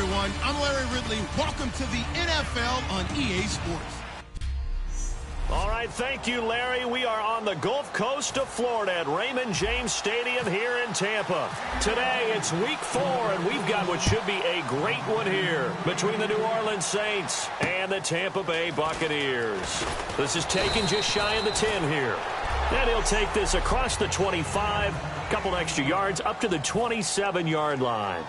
everyone. I'm Larry Ridley. Welcome to the NFL on EA Sports. All right, thank you, Larry. We are on the Gulf Coast of Florida at Raymond James Stadium here in Tampa. Today, it's week 4, and we've got what should be a great one here between the New Orleans Saints and the Tampa Bay Buccaneers. This is taken just shy of the 10 here. And he'll take this across the 25, couple extra yards up to the 27-yard line.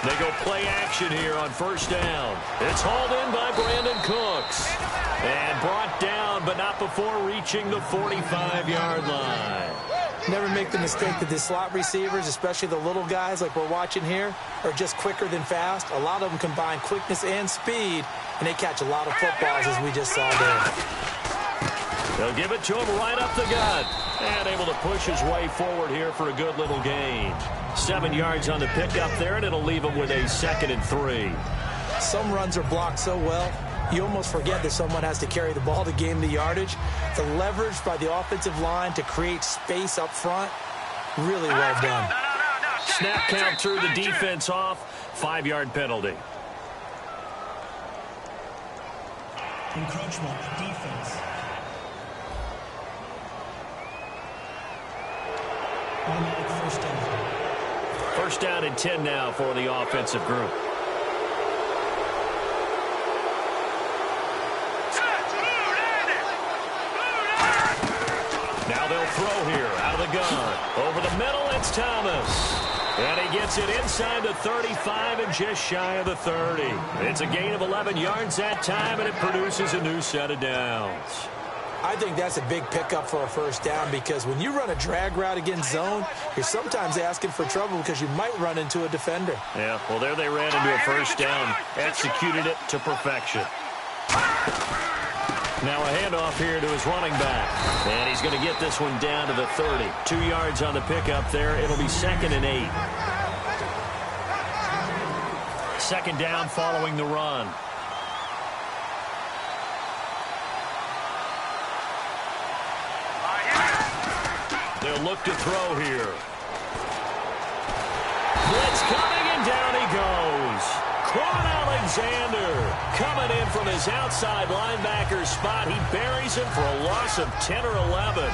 They go play action here on first down. It's hauled in by Brandon Cooks. And brought down, but not before reaching the 45-yard line. Never make the mistake that the slot receivers, especially the little guys like we're watching here, are just quicker than fast. A lot of them combine quickness and speed, and they catch a lot of footballs, as we just saw there. They'll give it to him right up the gut. And able to push his way forward here for a good little gain. 7 yards on the pickup there, and it'll leave him with a 2nd and 3. Some runs are blocked so well, you almost forget that someone has to carry the ball to gain the yardage. The leverage by the offensive line to create space up front, really well done. Snap count through the defense off. 5-yard penalty. Encroachment, defense. Automatic first down. First down and 10 now for the offensive group. Now they'll throw here out of the gun. Over the middle, it's Thomas. And he gets it inside the 35 and just shy of the 30. It's a gain of 11 yards that time, and it produces a new set of downs. I think that's a big pickup for a first down, because when you run a drag route against zone, you're sometimes asking for trouble because you might run into a defender. Yeah, well, there they ran into a first down, executed it to perfection. Now a handoff here to his running back. And he's going to get this one down to the 30. 2 yards on the pickup there. It'll be 2nd and 8. 2nd down following the run. They'll look to throw here. Blitz coming, and down he goes. Quan Alexander coming in from his outside linebacker spot. He buries him for a loss of 10 or 11.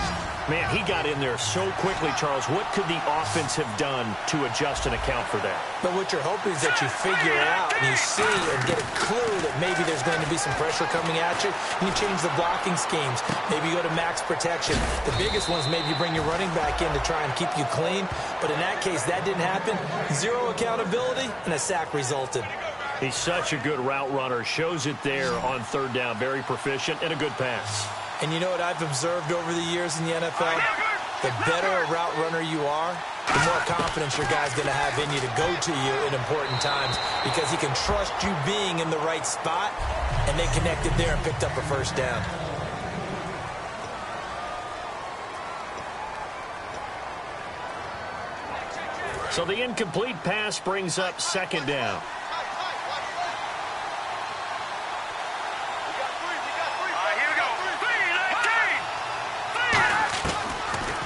Man, he got in there so quickly, Charles. What could the offense have done to adjust and account for that? But what you're hoping is that you figure it out and you see and get a clue that maybe there's going to be some pressure coming at you. And you change the blocking schemes. Maybe you go to max protection. The biggest one is maybe you bring your running back in to try and keep you clean. But in that case, that didn't happen. Zero accountability, and a sack resulted. He's such a good route runner. Shows it there on 3rd down. Very proficient and a good pass. And you know what I've observed over the years in the NFL? The better a route runner you are, the more confidence your guy's going to have in you to go to you in important times, because he can trust you being in the right spot, and they connected there and picked up a first down. So the incomplete pass brings up 2nd down.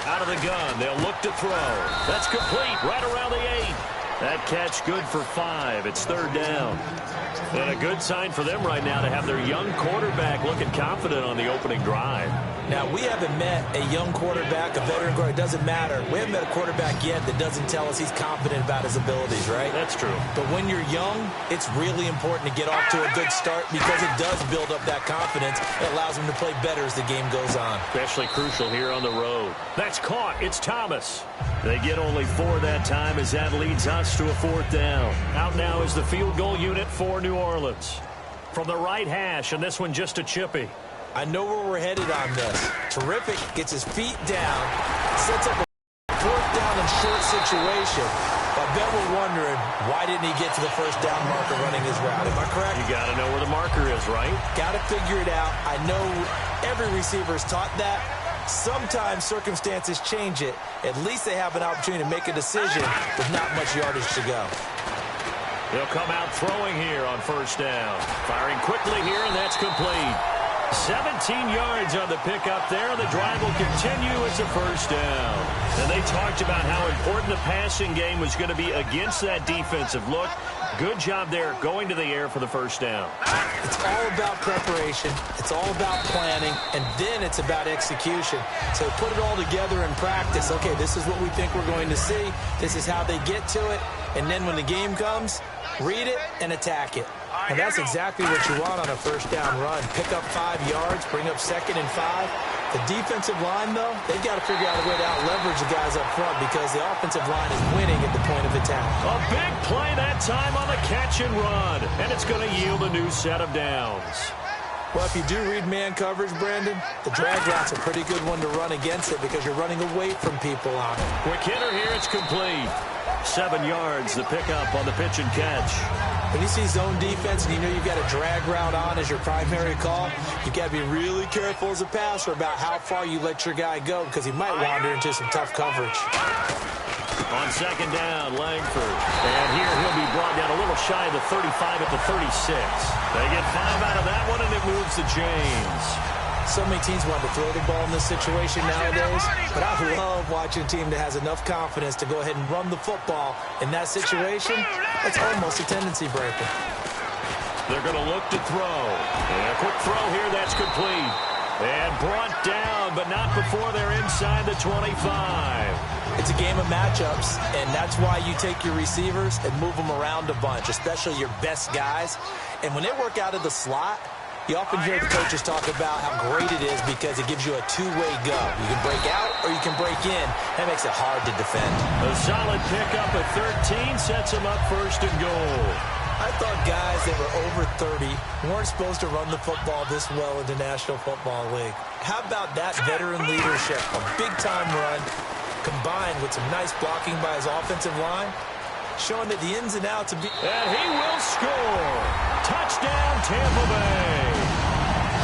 Out of the gun, they'll look to throw. That's complete, right around the 8. That catch good for 5. It's 3rd down. And a good sign for them right now to have their young quarterback looking confident on the opening drive. Now, we haven't met a young quarterback, a veteran quarterback. It doesn't matter. We haven't met a quarterback yet that doesn't tell us he's confident about his abilities, right? That's true. But when you're young, it's really important to get off to a good start, because it does build up that confidence. It allows him to play better as the game goes on. Especially crucial here on the road. That's caught. It's Thomas. They get only 4 that time, as that leads us to a 4th down. Out now is the field goal unit for New Orleans. From the right hash, and this one just a chippy. I know where we're headed on this. Terrific. Gets his feet down. Sets up a 4th down and short situation. I bet we're wondering, why didn't he get to the first down marker running his route? Am I correct? You got to know where the marker is, right? Got to figure it out. I know every receiver is taught that. Sometimes circumstances change it. At least they have an opportunity to make a decision with not much yardage to go. They'll come out throwing here on first down. Firing quickly here, and that's complete. 17 yards on the pickup there. The drive will continue. It's a first down. And they talked about how important the passing game was going to be against that defensive look. Good job there going to the air for the first down. It's all about preparation. It's all about planning. And then it's about execution. So put it all together in practice. Okay, this is what we think we're going to see. This is how they get to it. And then when the game comes, read it and attack it. And that's exactly what you want on a first down run. Pick up 5 yards, bring up 2nd and 5. The defensive line, though, they've got to figure out a way to out-leverage the guys up front because the offensive line is winning at the point of attack. A big play that time on the catch and run, and it's going to yield a new set of downs. Well, if you do read man coverage, Brandon, the drag route's a pretty good one to run against it because you're running away from people on it. Quick hitter here, it's complete. 7 yards, the pickup on the pitch and catch. When you see zone defense and you know you've got a drag route on as your primary call, you've got to be really careful as a passer about how far you let your guy go because he might wander into some tough coverage. On 2nd down, Langford. And here he'll be brought down a little shy of the 35 at the 36. They get 5 out of that one, and it moves to James. So many teams want to throw the ball in this situation nowadays, but I love watching a team that has enough confidence to go ahead and run the football. In that situation, that's almost a tendency breaker. They're going to look to throw. And a quick throw here, that's complete. And brought down, but not before they're inside the 25. It's a game of matchups, and that's why you take your receivers and move them around a bunch, especially your best guys. And when they work out of the slot, you often hear the coaches talk about how great it is because it gives you a two-way go. You can break out or you can break in. That makes it hard to defend. A solid pickup at 13 sets them up 1st and goal. I thought guys that were over 30 weren't supposed to run the football this well in the National Football League. How about that veteran leadership, a big-time run, combined with some nice blocking by his offensive line, showing that the ins and outs of... And he will score. Touchdown, Tampa Bay.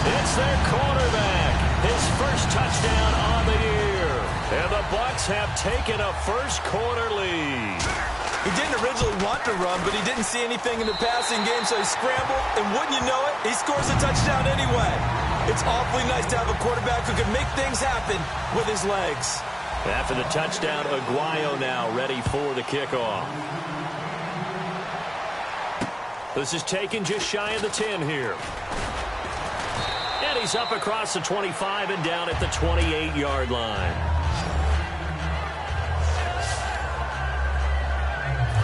It's their quarterback. His first touchdown on the year. And the Bucs have taken a first-quarter lead. He didn't originally want to run, but he didn't see anything in the passing game, so he scrambled, and wouldn't you know it, he scores a touchdown anyway. It's awfully nice to have a quarterback who can make things happen with his legs. After the touchdown, Aguayo now ready for the kickoff. This is taken just shy of the 10 here. And he's up across the 25 and down at the 28-yard line.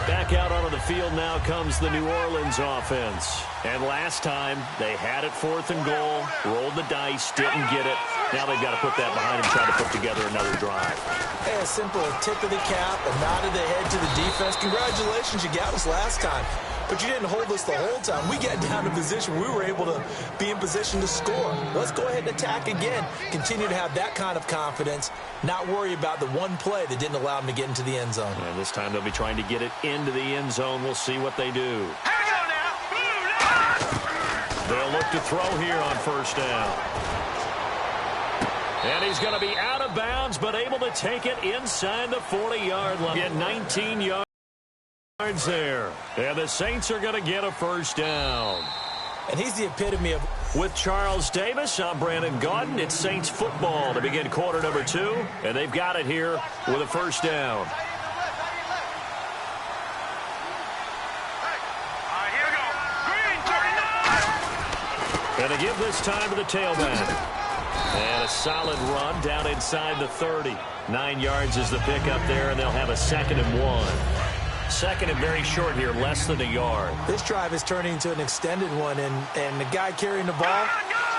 Back out onto the field now comes the New Orleans offense. And last time, they had it 4th and goal, rolled the dice, didn't get it. Now they've got to put that behind them, try to put together another drive. Hey, a simple tip of the cap, a nod of the head to the defense. Congratulations, you got us last time. But you didn't hold us the whole time. We got down to position where we were able to be in position to score. Let's go ahead and attack again. Continue to have that kind of confidence, not worry about the one play that didn't allow them to get into the end zone. And this time they'll be trying to get it into the end zone. We'll see what they do. They'll look to throw here on 1st down. And he's going to be out of bounds, but able to take it inside the 40-yard line. Get 19 yards there. And the Saints are going to get a first down. And he's the epitome of... With Charles Davis, I'm Brandon Gaudin. It's Saints football to begin quarter number 2. And they've got it here with a first down. And they give this time to the tailback. And a solid run down inside the 30. 9 yards is the pickup there, and they'll have a 2nd and 1. 2nd and very short here, less than a yard. This drive is turning into an extended one, and the guy carrying the ball,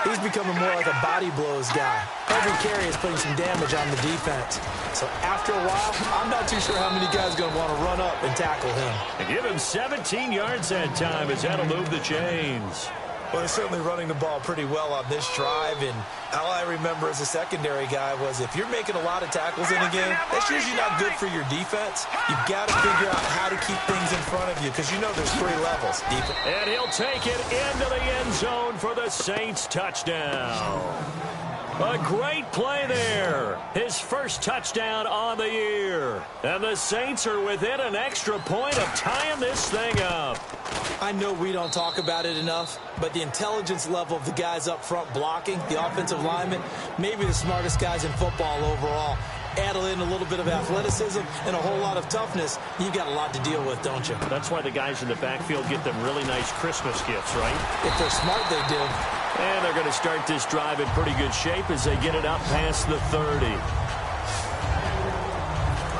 he's becoming more like a body blows guy. Every carry is putting some damage on the defense. So after a while, I'm not too sure how many guys are going to want to run up and tackle him. And give him 17 yards that time as that'll move the chains. Well, they're certainly running the ball pretty well on this drive, and all I remember as a secondary guy was if you're making a lot of tackles in a game, that's usually not good for your defense. You've got to figure out how to keep things in front of you because you know there's 3 levels. And he'll take it into the end zone for the Saints touchdown. A great play there. His first touchdown on the year. And the Saints are within an extra point of tying this thing up. I know we don't talk about it enough, but the intelligence level of the guys up front blocking, the offensive linemen, maybe the smartest guys in football overall. Add in a little bit of athleticism and a whole lot of toughness, you've got a lot to deal with, don't you? That's why the guys in the backfield get them really nice Christmas gifts, right? If they're smart, they do. And they're going to start this drive in pretty good shape as they get it up past the 30.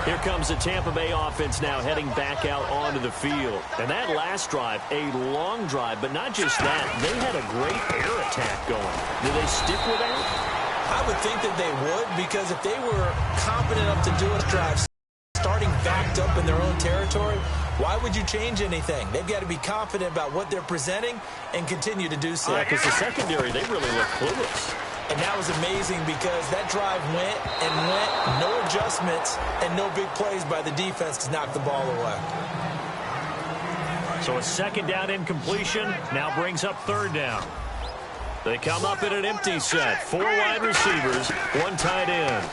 Here comes the Tampa Bay offense now heading back out onto the field. And that last drive, a long drive, but not just that. They had a great air attack going. Do they stick with that? I would think that they would, because if they were competent enough to do a drive starting backed up in their own territory, why would you change anything? They've got to be confident about what they're presenting and continue to do so. Because the secondary, they really look clueless. And that was amazing because that drive went and went, no adjustments, and no big plays by the defense to knock the ball away. So a second down incompletion now brings up third down. They come up in an empty set. 4 wide receivers, 1 tight end.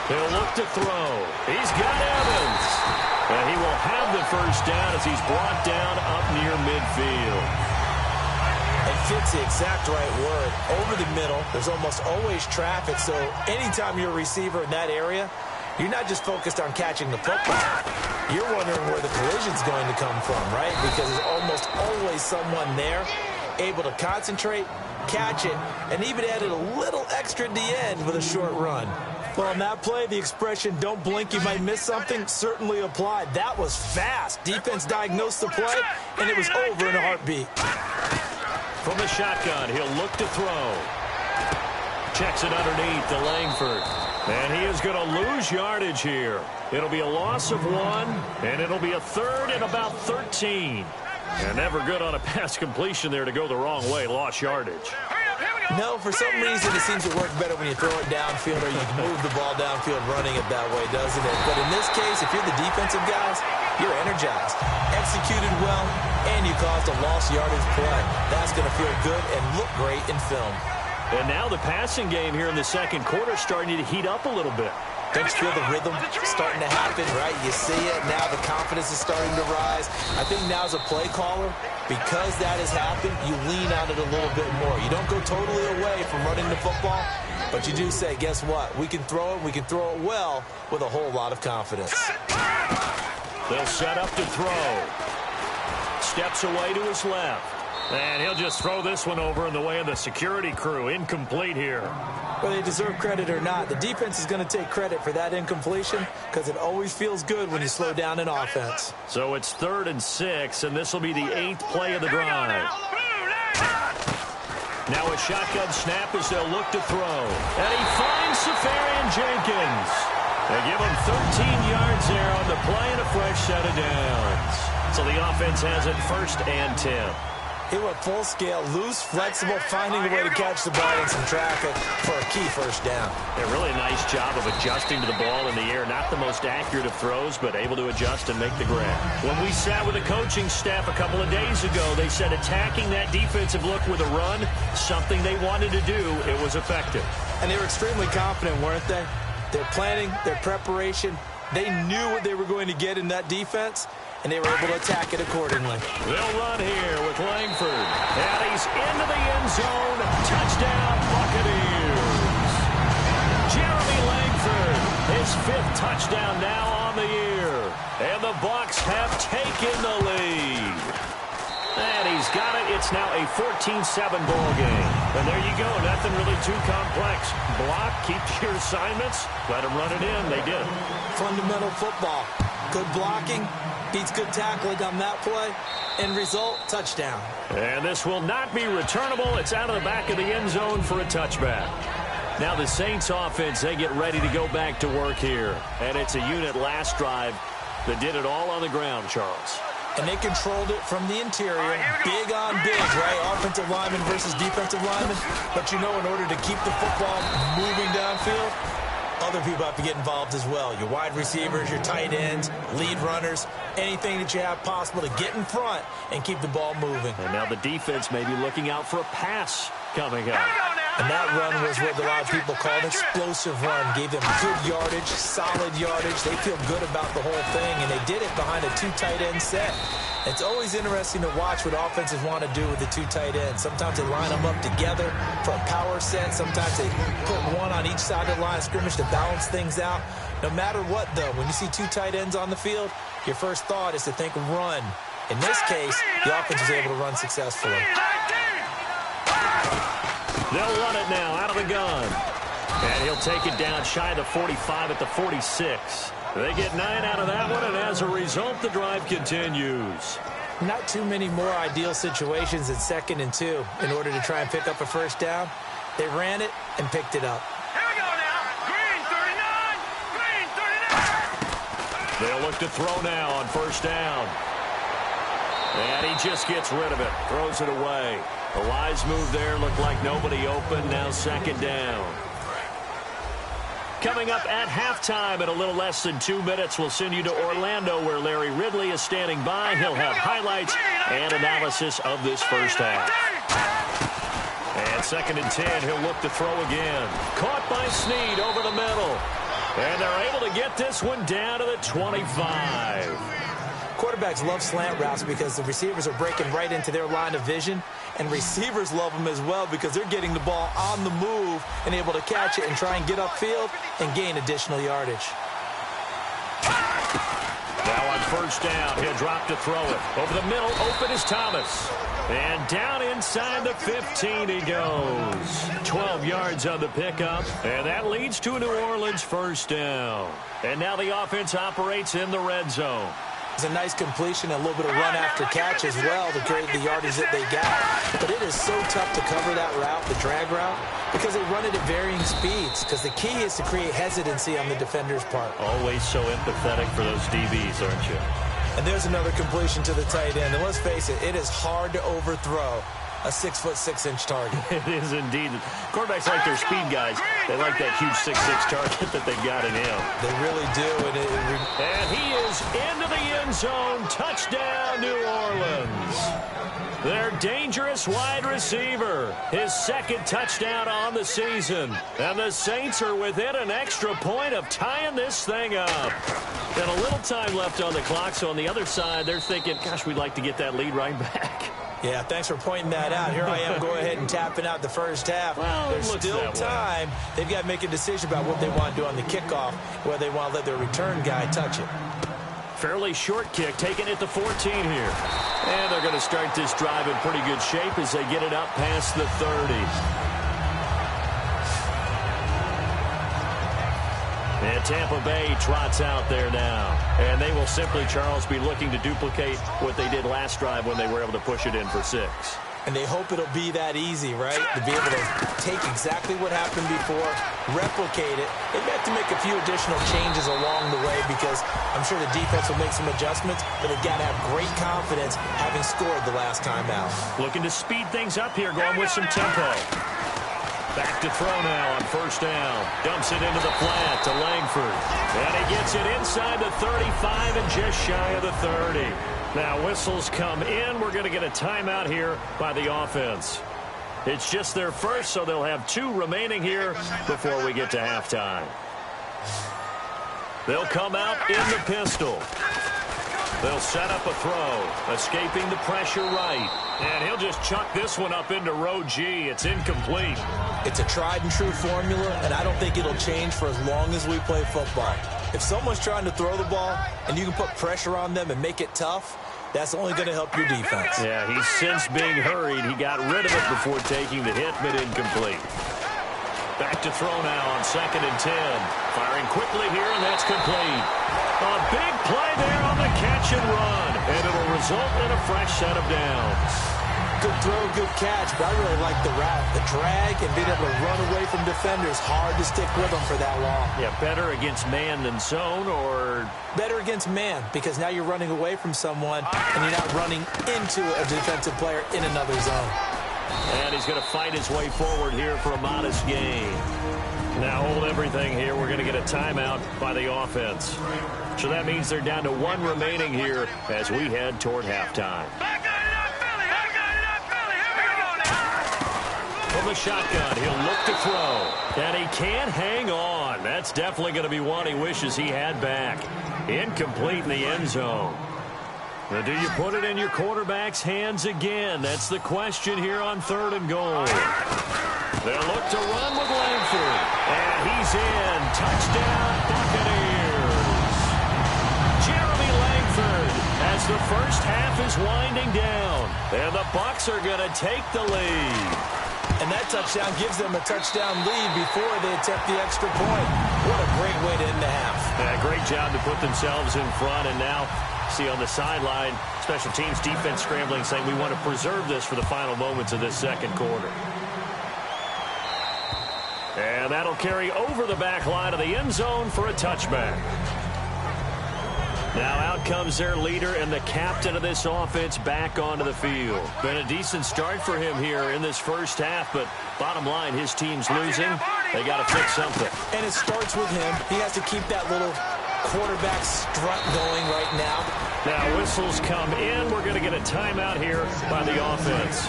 He'll look to throw. He's got Evans. And he will have the first down as he's brought down up near midfield. And fits the exact right word. Over the middle, there's almost always traffic, so anytime you're a receiver in that area, you're not just focused on catching the football. You're wondering where the collision's going to come from, right? Because there's almost always someone there able to concentrate, catch it, and even added a little extra at the end with a short run. Well, on that play, the expression, don't blink, you might miss something, certainly applied. That was fast. Defense diagnosed the play, and it was over in a heartbeat. From the shotgun, he'll look to throw. Checks it underneath to Langford. And he is going to lose yardage here. It'll be a loss of 1, and it'll be a third and about 13. And never good on a pass completion there to go the wrong way. Lost yardage. No, for some reason it seems to work better when you throw it downfield or you can move the ball downfield running it that way, doesn't it? But in this case, if you're the defensive guys, you're energized, executed well, and you caused a lost yardage play. That's going to feel good and look great in film. And now the passing game here in the second quarter starting to heat up a little bit. Don't you feel the rhythm starting to happen, right? You see it. Now the confidence is starting to rise. I think now as a play caller, because that has happened, you lean on it a little bit more. You don't go totally away from running the football, but you do say, guess what? We can throw it. We can throw it well with a whole lot of confidence. They'll set up to throw. Steps away to his left. And he'll just throw this one over in the way of the security crew. Incomplete here. Whether they deserve credit or not, the defense is going to take credit for that incompletion because it always feels good when you slow down an offense. So it's 3rd and 6, and this will be the 8th play of the drive. Now a shotgun snap as they'll look to throw. And he finds Safarian Jenkins. They give him 13 yards there on the play and a fresh set of downs. So the offense has it 1st and 10. He went full scale, loose, flexible, finding a way to catch the ball in some traffic for a key first down. A really nice job of adjusting to the ball in the air. Not the most accurate of throws, but able to adjust and make the grab. When we sat with the coaching staff a couple of days ago, they said attacking that defensive look with a run, something they wanted to do, it was effective. And they were extremely confident, weren't they? Their planning, their preparation, they knew what they were going to get in that defense, and they were able to attack it accordingly. They'll run here with Langford. And he's into the end zone. Touchdown, Buccaneers. Jeremy Langford, his 5th touchdown now on the year. And the Bucs have taken the lead. And he's got it. It's now a 14-7 ball game. And there you go. Nothing really too complex. Block, keep your assignments, let them run it in. They did. Fundamental football. Good blocking. Beats good tackling on that play. End result, touchdown. And this will not be returnable. It's out of the back of the end zone for a touchback. Now the Saints offense, they get ready to go back to work here. And it's a unit last drive that did it all on the ground, Charles. And they controlled it from the interior. Big on big, right? Offensive lineman versus defensive lineman. But you know, in order to keep the football moving downfield, other people have to get involved as well. Your wide receivers, your tight ends, lead runners, anything that you have possible to get in front and keep the ball moving. And now the defense may be looking out for a pass coming up. And that run was what a lot of people call an explosive run. Gave them good yardage, solid yardage. They feel good about the whole thing, and they did it behind a 2 tight end set. It's always interesting to watch what offenses want to do with the 2 tight ends. Sometimes they line them up together for a power set. Sometimes they put one on each side of the line of scrimmage to balance things out. No matter what, though, when you see 2 tight ends on the field, your first thought is to think run. In this case, the offense was able to run successfully. They'll run it now out of the gun. And he'll take it down shy of the 45 at the 46. They get 9 out of that one, and as a result, the drive continues. Not too many more ideal situations in 2nd and 2 in order to try and pick up a first down. They ran it and picked it up. Here we go now. Green 39. Green 39. They'll look to throw now on first down. And he just gets rid of it, throws it away. A wise move there, looked like nobody open, now 2nd down. Coming up at halftime in a little less than 2 minutes, we'll send you to Orlando where Larry Ridley is standing by. He'll have highlights and analysis of this first half. And 2nd and 10, he'll look to throw again. Caught by Snead over the middle. And they're able to get this one down to the 25. Quarterbacks love slant routes because the receivers are breaking right into their line of vision, and receivers love them as well because they're getting the ball on the move and able to catch it and try and get upfield and gain additional yardage. Now on first down, he'll drop to throw it. Over the middle, open is Thomas. And down inside the 15 he goes. 12 yards on the pickup, and that leads to a New Orleans first down. And now the offense operates in the red zone. It's a nice completion and a little bit of run after catch as well to create the yardage that they got. But it is so tough to cover that route, the drag route, because they run it at varying speeds. Because the key is to create hesitancy on the defender's part. Always so empathetic for those DBs, aren't you? And there's another completion to the tight end. And let's face it, it is hard to overthrow a 6'6" target. It is indeed. Quarterbacks like their speed guys. They like that huge 6'6" target that they've got in him. They really do. And he is into the end zone. Touchdown, New Orleans. Their dangerous wide receiver. His 2nd touchdown on the season. And the Saints are within an extra point of tying this thing up. And a little time left on the clock, so on the other side, they're thinking, gosh, we'd like to get that lead right back. Yeah, thanks for pointing that out. Here I am going ahead and tapping out the first half. Well, there's still time. They've got to make a decision about what they want to do on the kickoff, whether they want to let their return guy touch it. Fairly short kick, taken at the 14 here. And they're going to start this drive in pretty good shape as they get it up past the 30. And Tampa Bay trots out there now. And they will simply, Charles, be looking to duplicate what they did last drive when they were able to push it in for 6. And they hope it'll be that easy, right? To be able to take exactly what happened before, replicate it. They may have to make a few additional changes along the way because I'm sure the defense will make some adjustments, but they've got to have great confidence having scored the last time out. Looking to speed things up here, going with some tempo. Back to throw now on first down. Dumps it into the flat to Langford. And he gets it inside the 35 and just shy of the 30. Now whistles come in. We're going to get a timeout here by the offense. It's just their first, so they'll have 2 remaining here before we get to halftime. They'll come out in the pistol. They'll set up a throw, escaping the pressure right. And he'll just chuck this one up into row G. It's incomplete. It's a tried-and-true formula, and I don't think it'll change for as long as we play football. If someone's trying to throw the ball and you can put pressure on them and make it tough, that's only going to help your defense. Yeah, he's since being hurried. He got rid of it before taking the hit, but incomplete. Back to throw now on 2nd and 10. Firing quickly here, and that's complete. A big play there on the catch and run, and it'll result in a fresh set of downs. Good throw, good catch, but I really like the route. The drag and being able to run away from defenders, hard to stick with them for that long. Yeah, better against man than zone, or? Better against man, because now you're running away from someone, and you're not running into a defensive player in another zone. And he's going to fight his way forward here for a modest gain. Now hold everything here. We're going to get a timeout by the offense. So that means they're down to 1 remaining here as we head toward halftime. the shotgun. He'll look to throw. And he can't hang on. That's definitely going to be one he wishes he had back. Incomplete in the end zone. Now, do you put it in your quarterback's hands again? That's the question here on 3rd and goal. They'll look to run with Langford. And he's in. Touchdown, Buccaneers. Jeremy Langford as the first half is winding down. And the Bucs are going to take the lead. And that touchdown gives them a touchdown lead before they attempt the extra point. What a great way to end the half. Yeah, great job to put themselves in front. And now, see on the sideline, special teams defense scrambling, saying we want to preserve this for the final moments of this second quarter. And that'll carry over the back line of the end zone for a touchback. Now out comes their leader and the captain of this offense back onto the field. Been a decent start for him here in this first half, but bottom line, his team's losing. They got to fix something. And it starts with him. He has to keep that little quarterback strut going right now. Now whistles come in. We're going to get a timeout here by the offense.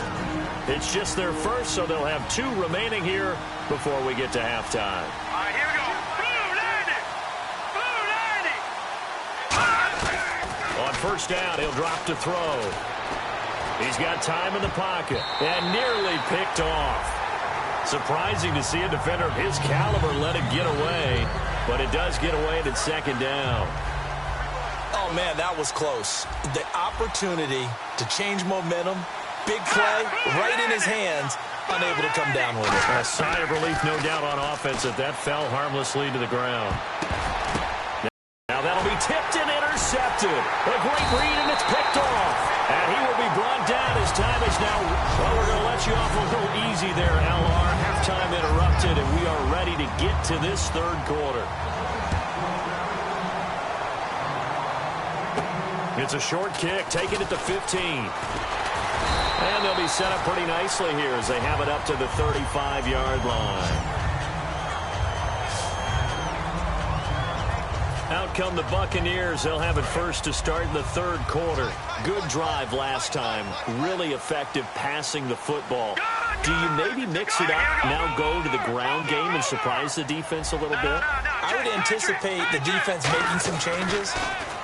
It's just their first, so they'll have 2 remaining here before we get to halftime. All right, here we go. Blue 90. Blue 90. On first down, he'll drop to throw. He's got time in the pocket and nearly picked off. Surprising to see a defender of his caliber let it get away, but it does get away at second down. Oh, man, that was close. The opportunity to change momentum, big play, right in his hands, unable to come down with it. A sigh of relief, no doubt, on offense that fell harmlessly to the ground. Now that'll be tipped and intercepted. A great read, and it's picked off. And he will be brought down. His time is now. Well, we're going to let you off a little easy there, LR. Halftime interrupted, and we are ready to get to this third quarter. It's a short kick, taken at the 15. And they'll be set up pretty nicely here as they have it up to the 35-yard line. Out come the Buccaneers. They'll have it first to start in the third quarter. Good drive last time. Really effective passing the football. Do you maybe mix it up, now go to the ground game and surprise the defense a little bit? I would anticipate the defense making some changes,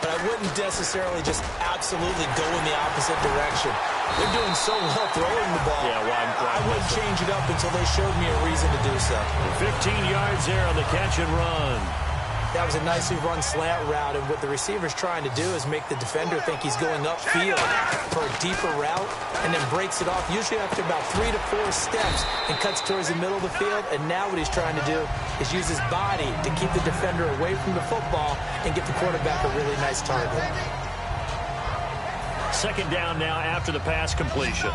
but I wouldn't necessarily just absolutely go in the opposite direction. They're doing so well throwing the ball. Yeah, I wouldn't change it up until they showed me a reason to do so. 15 yards there on the catch and run. That was a nicely run slant route, and what the receiver's trying to do is make the defender think he's going upfield for a deeper route, and then breaks it off, usually after about 3 to 4 steps, and cuts towards the middle of the field. And now what he's trying to do is use his body to keep the defender away from the football and get the quarterback a really nice target. Second down now after the pass completion.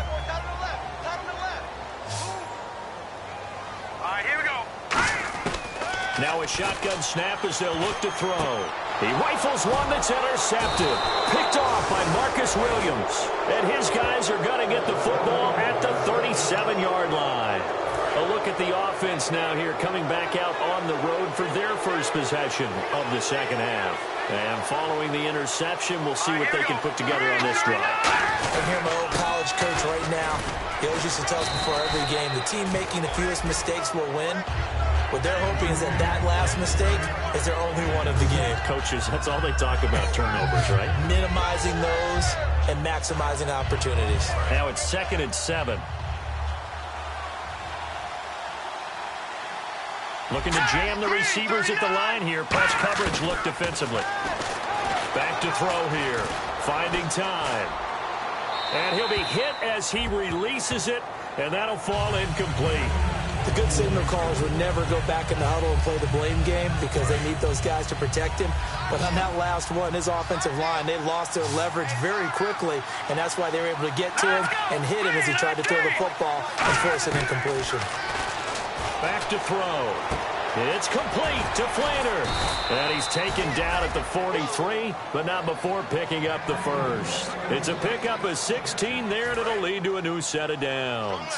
Now a shotgun snap as they'll look to throw. He rifles one that's intercepted. Picked off by Marcus Williams. And his guys are going to get the football at the 37-yard line. A look at the offense now here, coming back out on the road for their first possession of the second half. And following the interception, we'll see what they can put together on this drive. I hear my old college coach right now. He always used to tell us before every game, the team making the fewest mistakes will win. What they're hoping is that last mistake is their only one of the game. Coaches, that's all they talk about, turnovers, right? Minimizing those and maximizing opportunities. Now it's 2nd and 7. Looking to jam the receivers at the line here. Press coverage look defensively. Back to throw here. Finding time. And he'll be hit as he releases it, and that'll fall incomplete. The good signal callers would never go back in the huddle and play the blame game because they need those guys to protect him. But on that last one, his offensive line, they lost their leverage very quickly, and that's why they were able to get to him and hit him as he tried to throw the football and force an incompletion. Back to throw. It's complete to Flanner. And he's taken down at the 43, but not before picking up the first. It's a pickup of 16 there, and it'll lead to a new set of downs.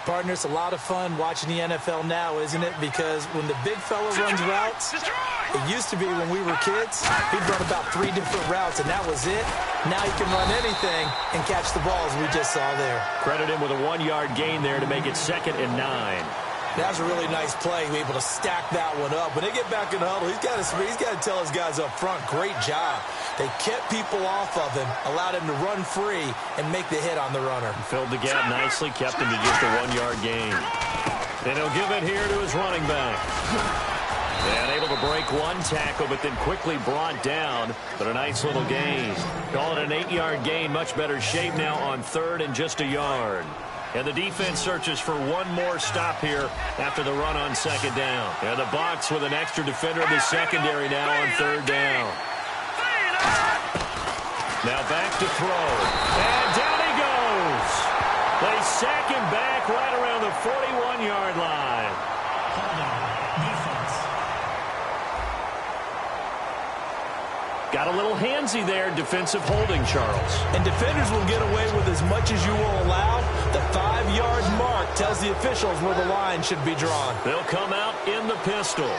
Partner, it's a lot of fun watching the NFL now, isn't it? Because when the big fella runs routes, it used to be when we were kids, he'd run about 3 different routes, and that was it. Now he can run anything and catch the ball, as we just saw there. Credit him with a 1-yard gain there to make it 2nd and 9. That was a really nice play, able to stack that one up. When they get back in the huddle, he's got to tell his guys up front, great job. They kept people off of him, allowed him to run free, and make the hit on the runner. Filled the gap nicely, kept him to just a 1-yard gain. And he'll give it here to his running back. And able to break one tackle, but then quickly brought down. But a nice little gain. Call it an 8-yard gain, much better shape now on 3rd and just a yard. And the defense searches for one more stop here after the run on 2nd down. And the Bucs with an extra defender in the secondary now on 3rd down. Now back to throw. And down he goes. They sack him back right around the 41-yard line. Got a little handsy there, defensive holding, Charles. And defenders will get away with as much as you will allow. The 5-yard mark tells the officials where the line should be drawn. They'll come out in the pistol.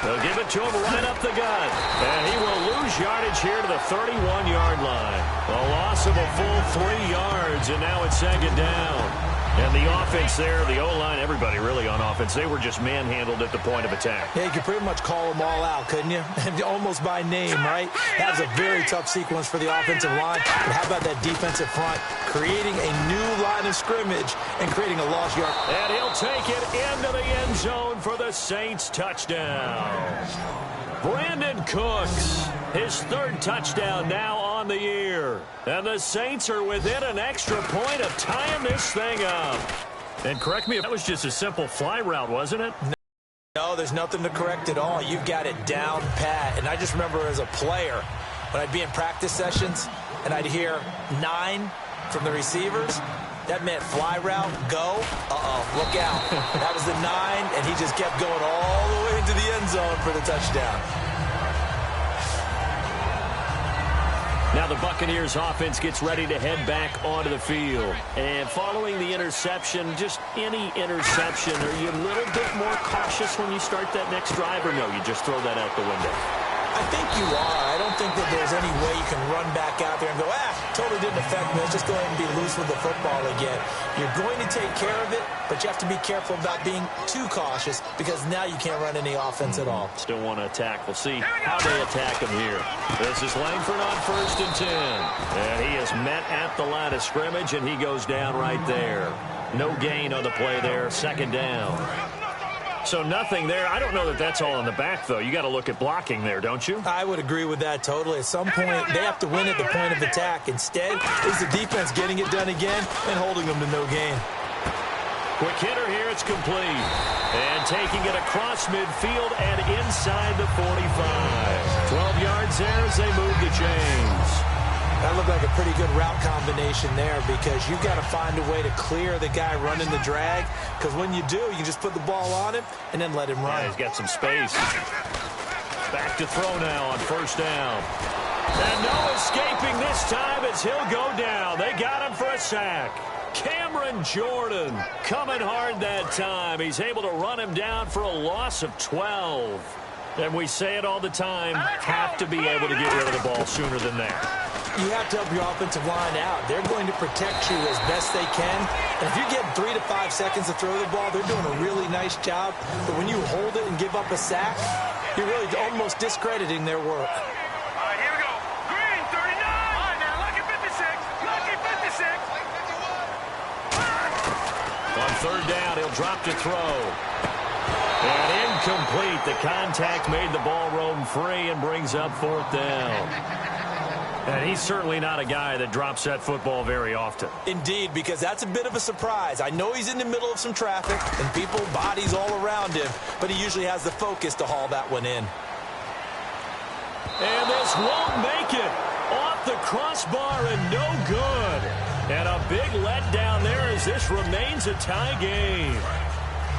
They'll give it to him right up the gut. And he will lose yardage here to the 31-yard line. A loss of a full 3 yards, and now it's 2nd down. And the offense there, the O-line, everybody really on offense, they were just manhandled at the point of attack. Yeah, you could pretty much call them all out, couldn't you? Almost by name, right? That was a very tough sequence for the offensive line. But how about that defensive front creating a new line of scrimmage and creating a lost yard? And he'll take it into the end zone for the Saints touchdown. Brandon Cooks, his 3rd touchdown now on the year. And the Saints are within an extra point of tying this thing up. And correct me if that was just a simple fly route, wasn't it? No, there's nothing to correct at all. You've got it down pat. And I just remember as a player, when I'd be in practice sessions and I'd hear 9 from the receivers, that meant fly route, go. Look out. That was the 9, and he just kept going all the way into the end zone for the touchdown. Now the Buccaneers offense gets ready to head back onto the field. And following the interception, just any interception, are you a little bit more cautious when you start that next drive, or no, you just throw that out the window? I think you are. I don't think that there's any way you can run back out there and go, totally didn't affect me. Let's just go ahead and be loose with the football again. You're going to take care of it, but you have to be careful about being too cautious because now you can't run any offense at all. Still want to attack. We'll see how they attack him here. This is Langford on 1st and 10. And he is met at the line of scrimmage, and he goes down right there. No gain on the play there. 2nd down. So nothing there. I don't know that that's all in the back, though. You got to look at blocking there, don't you? I would agree with that totally. At some point, they have to win at the point of attack. Instead, is the defense getting it done again and holding them to no gain. Quick hitter here. It's complete. And taking it across midfield and inside the 45. 12 yards there as they move the chains. That looked like a pretty good route combination there because you've got to find a way to clear the guy running the drag because when you do, you can just put the ball on him and then let him run. Yeah, he's got some space. Back to throw now on 1st down. And no escaping this time as he'll go down. They got him for a sack. Cameron Jordan coming hard that time. He's able to run him down for a loss of 12. And we say it all the time, have to be able to get rid of the ball sooner than that. You have to help your offensive line out. They're going to protect you as best they can. And if you get 3 to 5 seconds to throw the ball, they're doing a really nice job. But when you hold it and give up a sack, you're really almost discrediting their work. All right, here we go. Green, 39. All right, now, lucky 56. Lucky 56. On 3rd down, he'll drop to throw. And incomplete. The contact made the ball roam free and brings up 4th down. And he's certainly not a guy that drops that football very often. Indeed, because that's a bit of a surprise. I know he's in the middle of some traffic and people, bodies all around him, but he usually has the focus to haul that one in. And this won't make it. Off the crossbar and no good. And a big letdown there as this remains a tie game.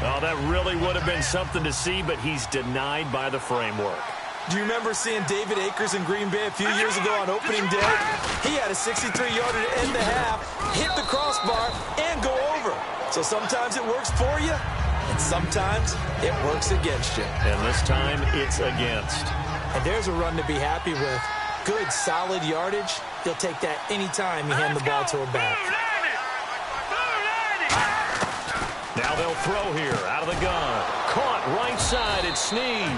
Oh, that really would have been something to see, but he's denied by the framework. Do you remember seeing David Akers in Green Bay a few years ago on opening day? He had a 63-yarder to end the half, hit the crossbar, and go over. So sometimes it works for you, and sometimes it works against you. And this time, it's against. And there's a run to be happy with. Good, solid yardage. He'll take that anytime you hand the ball to a back. Now they'll throw here, out of the gun. Caught right side, it's Snead.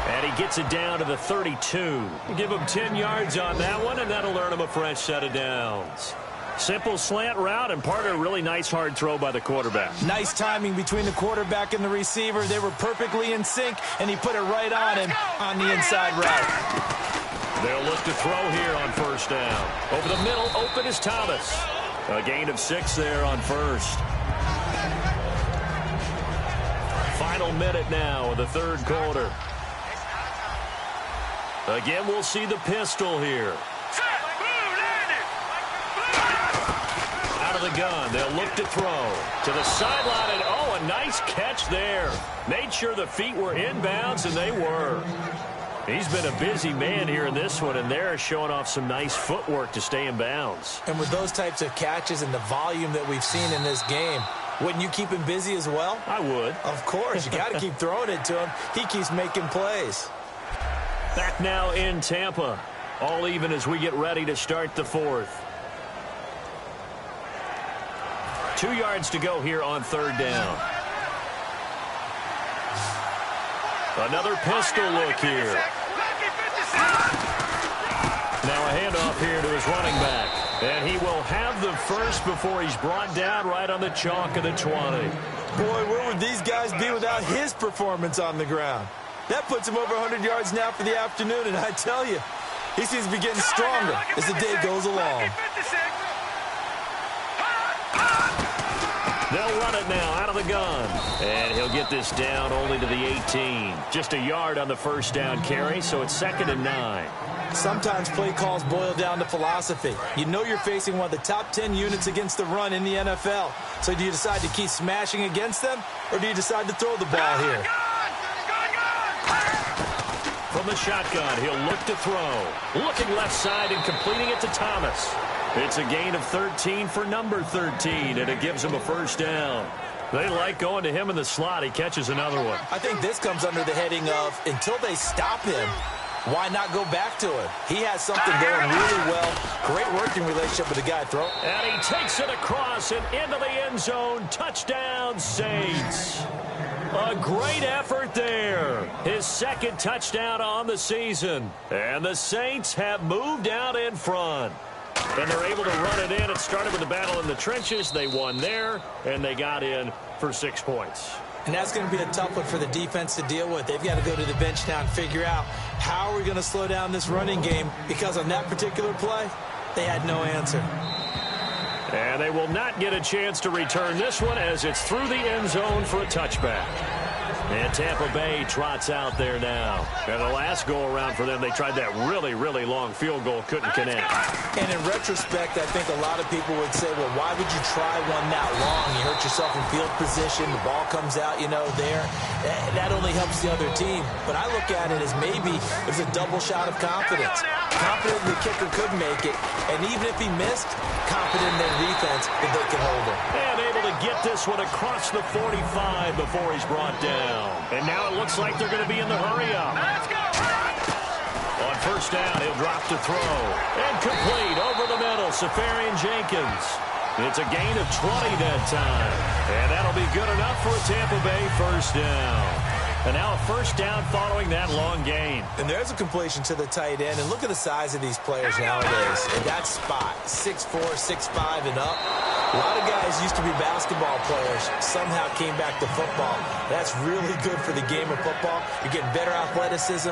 And he gets it down to the 32. Give him 10 yards on that one, and that'll earn him a fresh set of downs. Simple slant route, and part of a really nice hard throw by the quarterback. Nice timing between the quarterback and the receiver. They were perfectly in sync, and he put it right on him on the inside route. They'll look to throw here on first down. Over the middle, open is Thomas. A gain of 6 there on first. Final minute now of the third quarter. Again, we'll see the pistol here. Out of the gun, they'll look to throw. To the sideline, and oh, a nice catch there. Made sure the feet were inbounds, and they were. He's been a busy man here in this one, and they're showing off some nice footwork to stay in bounds. And with those types of catches and the volume that we've seen in this game, wouldn't you keep him busy as well? I would. Of course. You got to keep throwing it to him. He keeps making plays. Back now in Tampa. All even as we get ready to start the fourth. 2 yards to go here on third down. Another pistol look here. Now a handoff here to his running back. And he will have the first before he's brought down right on the chalk of the 20. Boy, where would these guys be without his performance on the ground? That puts him over 100 yards now for the afternoon, and I tell you, he seems to be getting stronger as the day goes along. They'll run it now out of the gun. And he'll get this down only to the 18. Just a yard on the first down carry, so it's 2nd and 9. Sometimes play calls boil down to philosophy. You know you're facing one of the top 10 units against the run in the NFL. So do you decide to keep smashing against them, or do you decide to throw the ball here? From the shotgun, he'll look to throw. Looking left side and completing it to Thomas. It's a gain of 13 for number 13, and it gives him a first down. They like going to him in the slot. He catches another one. I think this comes under the heading of, until they stop him, why not go back to him? He has something going really well. Great working relationship with the guy throwing. And he takes it across and into the end zone. Touchdown, Saints. A great effort there. His second touchdown on the season. And the Saints have moved out in front. And they're able to run it in. It started with the battle in the trenches. They won there, and they got in for 6 points. And that's going to be a tough one for the defense to deal with. They've got to go to the bench now and figure out how are we going to slow down this running game, because on that particular play, they had no answer. And they will not get a chance to return this one as it's through the end zone for a touchback. And Tampa Bay trots out there now. And the last go-around for them, they tried that really, really long field goal, couldn't connect. And in retrospect, I think a lot of people would say, well, why would you try one that long? You hurt yourself in field position. The ball comes out, there. That only helps the other team. But I look at it as maybe there's a double shot of confidence. Confident the kicker could make it. And even if he missed, confident in their defense that they can hold it. And able to get this one across the 45 before he's brought down. And now it looks like they're going to be in the hurry-up. Let's go! On first down, he'll drop to throw. And complete over the middle, Safarian Jenkins. It's a gain of 20 that time. And that'll be good enough for a Tampa Bay first down. And now a first down following that long gain. And there's a completion to the tight end. And look at the size of these players nowadays. In that spot, 6'4", 6'5", and up. A lot of guys used to be basketball players, somehow came back to football. That's really good for the game of football. You're getting better athleticism,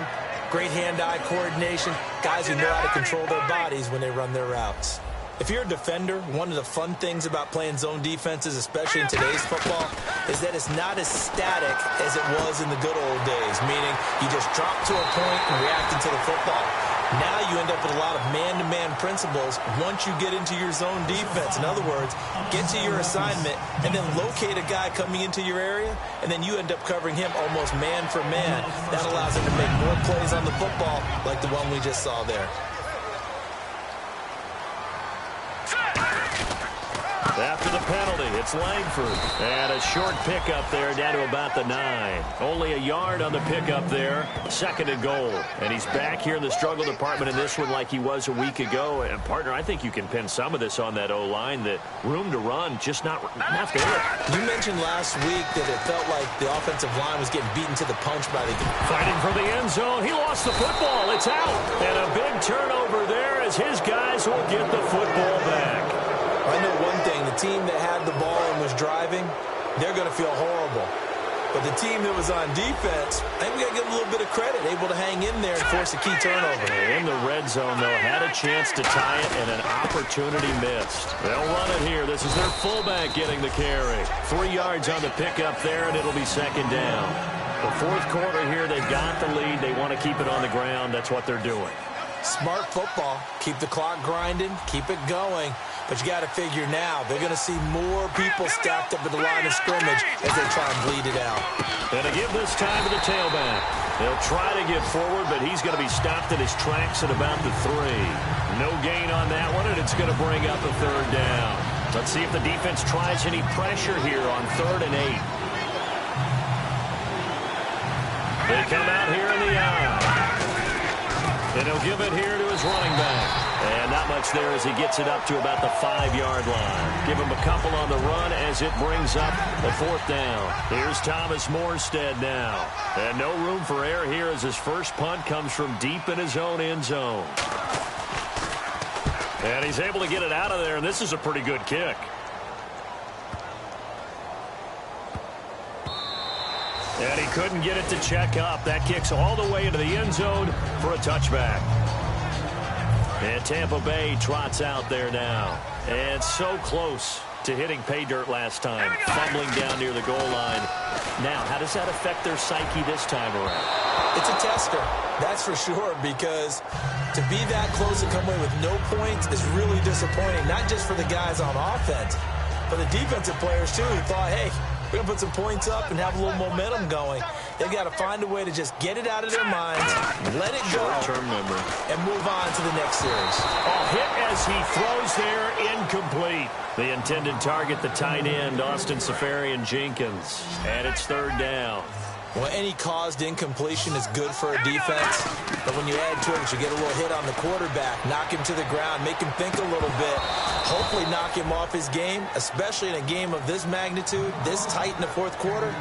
great hand-eye coordination, guys who know how to control their bodies when they run their routes. If you're a defender, one of the fun things about playing zone defenses, especially in today's football, is that it's not as static as it was in the good old days, meaning you just drop to a point and react into the football. Now you end up with a lot of man-to-man principles once you get into your zone defense. In other words, get to your assignment and then locate a guy coming into your area, and then you end up covering him almost man for man. That allows him to make more plays on the football like the one we just saw there. After the penalty, it's Langford. And a short pickup there down to about the 9. Only a yard on the pickup there. 2nd and goal. And he's back here in the struggle department in this one like he was a week ago. And, partner, I think you can pin some of this on that O-line. That room to run, just not there. You mentioned last week that it felt like the offensive line was getting beaten to the punch by the... Fighting for the end zone. He lost the football. It's out. And a big turnover there as his guys will get the football back. I know one thing, the team that had the ball and was driving, they're going to feel horrible. But the team that was on defense, I think we got to give them a little bit of credit, able to hang in there and force a key turnover. In the red zone, though, had a chance to tie it and an opportunity missed. They'll run it here. This is their fullback getting the carry. 3 yards on the pickup there, and it'll be 2nd down. The 4th quarter here, they've got the lead. They want to keep it on the ground. That's what they're doing. Smart football. Keep the clock grinding. Keep it going. But you got to figure now, they're going to see more people stacked up at the line of scrimmage as they try and bleed it out. And to give this time to the tailback. They'll try to get forward, but he's going to be stopped at his tracks at about the 3. No gain on that one, and it's going to bring up a 3rd down. Let's see if the defense tries any pressure here on 3rd and 8. They come out here in the eye. And he'll give it here to his running back. And not much there as he gets it up to about the 5-yard line. Give him a couple on the run as it brings up the 4th down. Here's Thomas Morstead now. And no room for error here as his first punt comes from deep in his own end zone. And he's able to get it out of there, and this is a pretty good kick. And he couldn't get it to check up. That kicks all the way into the end zone for a touchback. And Tampa Bay trots out there now. And so close to hitting pay dirt last time. Fumbling down near the goal line. Now, how does that affect their psyche this time around? It's a tester, that's for sure, because to be that close and come away with no points is really disappointing, not just for the guys on offense, but the defensive players, too, who thought, hey, we're going to put some points up and have a little momentum going. They've got to find a way to just get it out of their minds, let it go, and move on to the next series. Hit as he throws there, incomplete. The intended target, the tight end, Austin Seferian-Jenkins. And it's 3rd down. Well, any caused incompletion is good for a defense, but when you add to it, you get a little hit on the quarterback, knock him to the ground, make him think a little bit, hopefully knock him off his game, especially in a game of this magnitude, this tight in the 4th quarter.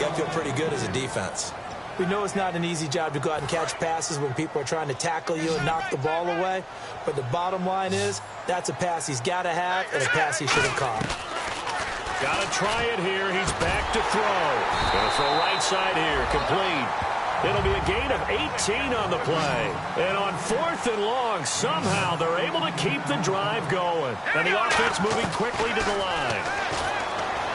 Got to feel pretty good as a defense. We know it's not an easy job to go out and catch passes when people are trying to tackle you and knock the ball away, but the bottom line is that's a pass he's got to have and a pass he should have caught. Got to try it here. He's back to throw. Going to throw right side here. Complete. It'll be a gain of 18 on the play. And on 4th and long, somehow they're able to keep the drive going. And the offense moving quickly to the line.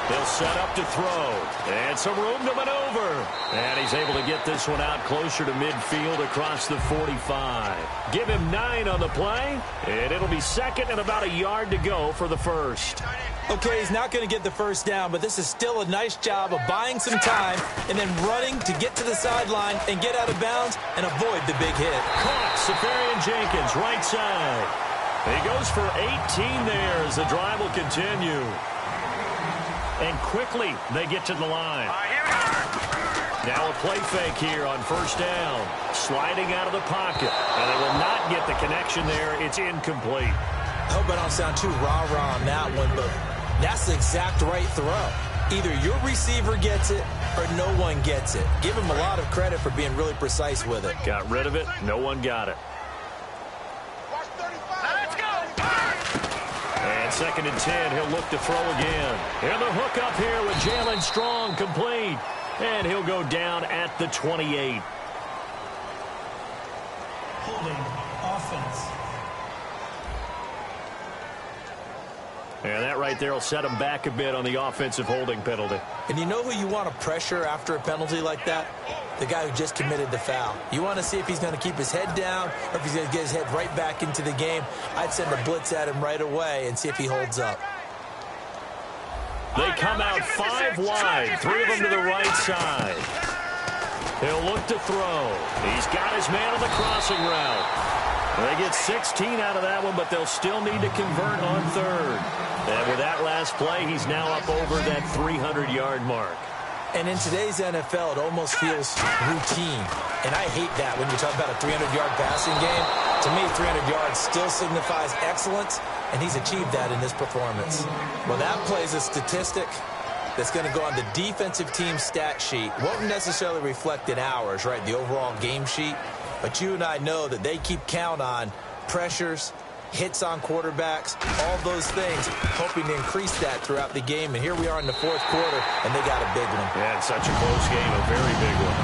They'll set up to throw. And some room to maneuver. And he's able to get this one out closer to midfield across the 45. Give him 9 on the play. And it'll be 2nd and about a yard to go for the 1st. Okay, he's not going to get the 1st down, but this is still a nice job of buying some time and then running to get to the sideline and get out of bounds and avoid the big hit. Caught. Seferian-Jenkins, right side. He goes for 18 there as the drive will continue. And quickly they get to the line. Now a play fake here on 1st down. Sliding out of the pocket. And they will not get the connection there. It's incomplete. I hope I don't sound too rah-rah on that one, but that's the exact right throw. Either your receiver gets it or no one gets it. Give him a lot of credit for being really precise with it. Got rid of it. No one got it. Let's go! And 2nd and 10. He'll look to throw again. And the hook up here with Jalen Strong, complete. And he'll go down at the 28. Holding offense. And that right there will set him back a bit on the offensive holding penalty. And you know who you want to pressure after a penalty like that? The guy who just committed the foul. You want to see if he's going to keep his head down or if he's going to get his head right back into the game. I'd send a blitz at him right away and see if he holds up. They come out 5 wide, 3 of them to the right side. He'll look to throw. He's got his man on the crossing route. They get 16 out of that one, but they'll still need to convert on third. And with that last play, he's now up over that 300-yard mark. And in today's NFL, it almost feels routine. And I hate that when you talk about a 300-yard passing game. To me, 300 yards still signifies excellence, and he's achieved that in this performance. Well, that plays a statistic that's going to go on the defensive team stat sheet. Won't necessarily reflect in ours, right, the overall game sheet. But you and I know that they keep count on pressures, hits on quarterbacks, all those things, hoping to increase that throughout the game. And here we are in the fourth quarter, and they got a big one. Yeah, it's such a close game, a very big one.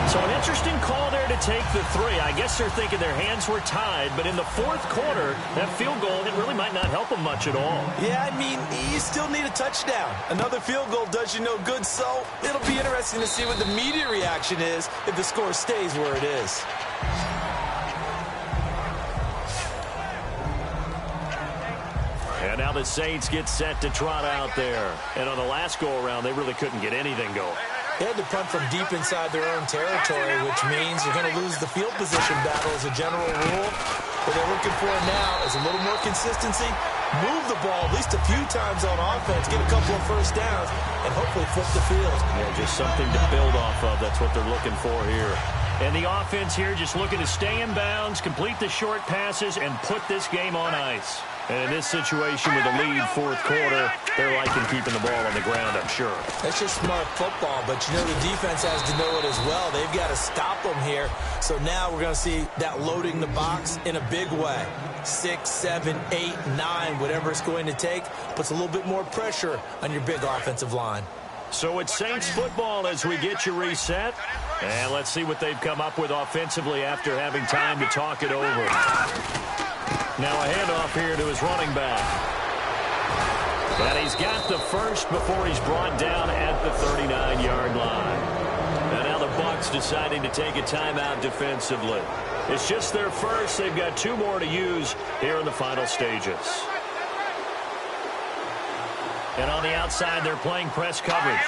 So an interesting call there to take the 3. I guess they're thinking their hands were tied, but in the fourth quarter, that field goal, it really might not help them much at all. Yeah, I mean, you still need a touchdown. Another field goal does you no good, so it'll be interesting to see what the media reaction is if the score stays where it is. And now the Saints get set to trot out there. And on the last go-around, they really couldn't get anything going. They had to punt from deep inside their own territory, which means you're going to lose the field position battle as a general rule. What they're looking for now is a little more consistency, move the ball at least a few times on offense, get a couple of first downs, and hopefully flip the field. Yeah, just something to build off of. That's what they're looking for here. And the offense here just looking to stay in bounds, complete the short passes, and put this game on ice. And in this situation with the lead fourth quarter, they're liking keeping the ball on the ground, I'm sure. That's just smart football, but you know the defense has to know it as well. They've got to stop them here. So now we're going to see that loading the box in a big way. 6, 7, 8, 9, whatever it's going to take, puts a little bit more pressure on your big offensive line. So it's Saints football as we get you reset. And let's see what they've come up with offensively after having time to talk it over. Now a handoff here to his running back. And he's got the first before he's brought down at the 39-yard line. And now the Bucs deciding to take a timeout defensively. It's just their first. They've got 2 more to use here in the final stages. And on the outside, they're playing press coverage.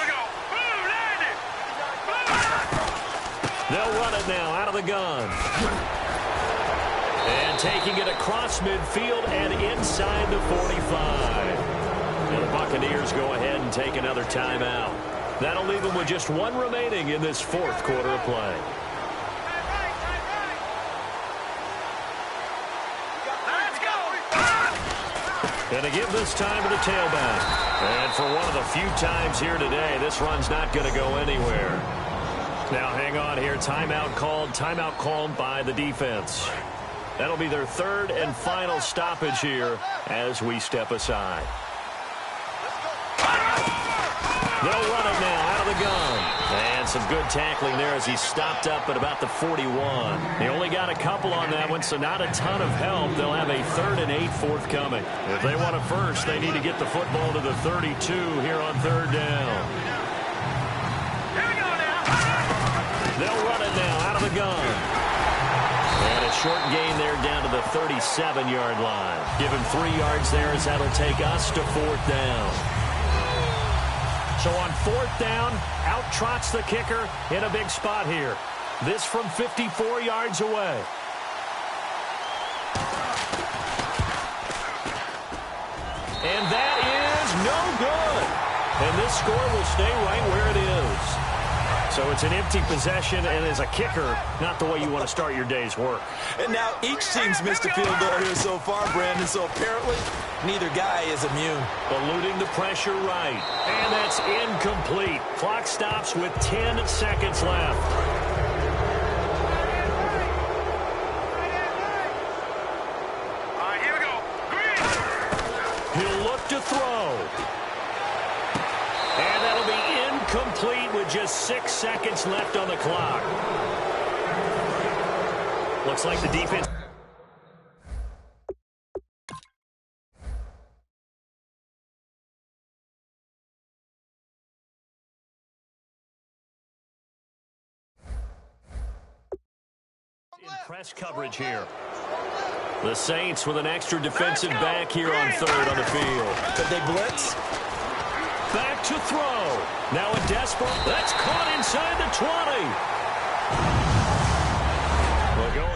They'll run it now out of the gun. And taking it across midfield and inside the 45. And the Buccaneers go ahead and take another timeout. That'll leave them with just 1 remaining in this fourth quarter of play. And to give this time to the tailback. And for one of the few times here today, this run's not going to go anywhere. Now hang on here. Timeout called by the defense. That'll be their 3rd and final stoppage here as we step aside. They'll run it now out of the gun. And some good tackling there as he stopped up at about the 41. He only got a couple on that one, so not a ton of help. They'll have a 3rd and 8 forthcoming. If they want a first, they need to get the football to the 32 here on 3rd down. They'll run it now out of the gun. And a short gain there down to the 37-yard line. Give him 3 yards there as that'll take us to 4th down. So on 4th down, out trots the kicker in a big spot here. This from 54 yards away. And that is no good. And this score will stay right where it is. So it's an empty possession, and as a kicker, not the way you want to start your day's work. And now each team's missed a field goal here so far, Brandon, so apparently neither guy is immune. Eluding the pressure right, and that's incomplete. Clock stops with 10 seconds left. All right, here we go. Green. He'll look to throw. And that'll be incomplete with just 6 seconds left on the clock. Looks like the defense Press coverage here. The Saints with an extra defensive back here on third on the field. Could they blitz? Back to throw. Now a desperate. That's caught inside the 20. We'll go